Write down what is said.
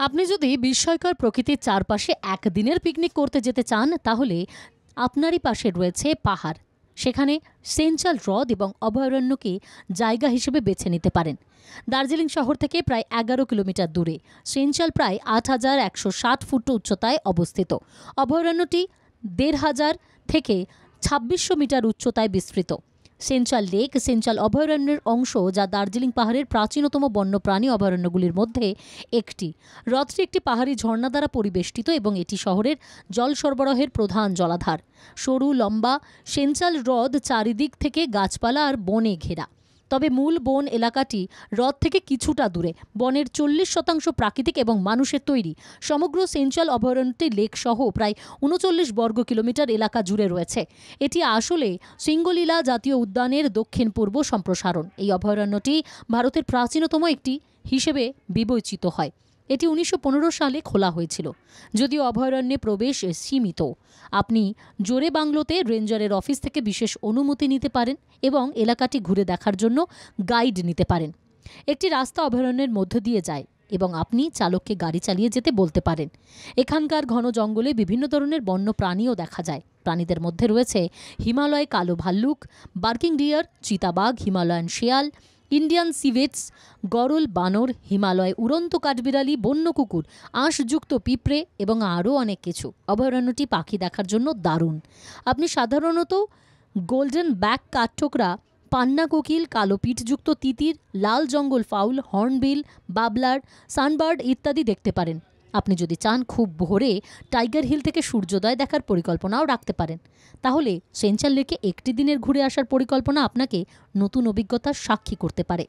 আপনি যদি বিস্ময়কর প্রকৃতির চারপাশে একদিনের পিকনিক করতে যেতে চান, তাহলে আপনারই পাশে রয়েছে পাহাড়। সেখানে সেঞ্চাল হ্রদ এবং অভয়ারণ্যকে জায়গা হিসেবে বেছে নিতে পারেন। দার্জিলিং শহর থেকে প্রায় ১১ কিলোমিটার দূরে সেঞ্চাল প্রায় ৮,১৬০ ফুট উচ্চতায় অবস্থিত। অভয়ারণ্যটি ১,৫০০ থেকে ২৬০০ মিটার উচ্চতায় বিস্তৃত। সেঞ্চাল লেক সেঞ্চাল অভয়ারণ্যের অংশ, যা দার্জিলিং পাহাড়ের প্রাচীনতম বন্যপ্রাণী অভয়ারণ্যগুলির মধ্যে একটি। হ্রদটি একটি পাহাড়ি ঝর্ণা দ্বারা পরিবেষ্টিত এবং এটি শহরের জল সরবরাহের প্রধান জলাধার। সরু লম্বা সেঞ্চাল হ্রদ চারিদিক থেকে গাছপালা আর বনে ঘেরা, তবে মূল বন এলাকাটি হ্রদ থেকে কিছুটা দূরে। বনের ৪০% প্রাকৃতিক এবং মানুষের তৈরি। সমগ্র সেঞ্চাল অভয়ারণ্যটি লেক সহ প্রায় ৩৯ বর্গ কিলোমিটার এলাকা জুড়ে রয়েছে। এটি আসলে সিঙ্গলীলা জাতীয় উদ্যানের দক্ষিণ পূর্ব সম্প্রসারণ। এই অভয়ারণ্যটি ভারতের প্রাচীনতম একটি হিসেবে বিবেচিত হয়। এটি ১৯১৫ সালে খোলা হয়েছিল। যদিও অভয়ারণ্যে প্রবেশ সীমিত, আপনি জোরে বাংলোতে রেঞ্জারের অফিস থেকে বিশেষ অনুমতি নিতে পারেন এবং এলাকাটি ঘুরে দেখার জন্য গাইড নিতে পারেন। একটি রাস্তা অভয়ারণ্যের মধ্য দিয়ে যায় এবং আপনি চালককে গাড়ি চালিয়ে যেতে বলতে পারেন। এখানকার ঘন জঙ্গলে বিভিন্ন ধরনের বন্য প্রাণীও দেখা যায়। প্রাণীদের মধ্যে রয়েছে হিমালয় কালো ভাল্লুক, বার্কিং ডিয়ার, চিতাবাঘ, হিমালয়ান শেয়াল, ইন্ডিয়ান সিভেটস, গরল বানর, হিমালয় উড়ন্ত কাঠবিড়ালি, বন্য কুকুর, আঁশযুক্ত পিঁপড়ে এবং আরও অনেক কিছু। অভয়ারণ্যটি পাখি দেখার জন্য দারুণ। আপনি সাধারণত গোল্ডেন ব্যাক কাঠঠোকরা, পান্না কোকিল, কালো পিঠযুক্ত তিতির, লাল জঙ্গল ফাউল, হর্নবিল, বাবলার, সানবার্ড ইত্যাদি দেখতে পারেন। আপনি যদি চান খুব ভোরে টাইগার হিল থেকে সূর্যোদয় দেখার পরিকল্পনাও রাখতে পারেন। তাহলে সেঞ্চাল লেকে একটি দিনের ঘুরে আসার পরিকল্পনা আপনাকে নতুন অভিজ্ঞতার সাক্ষী করতে পারে।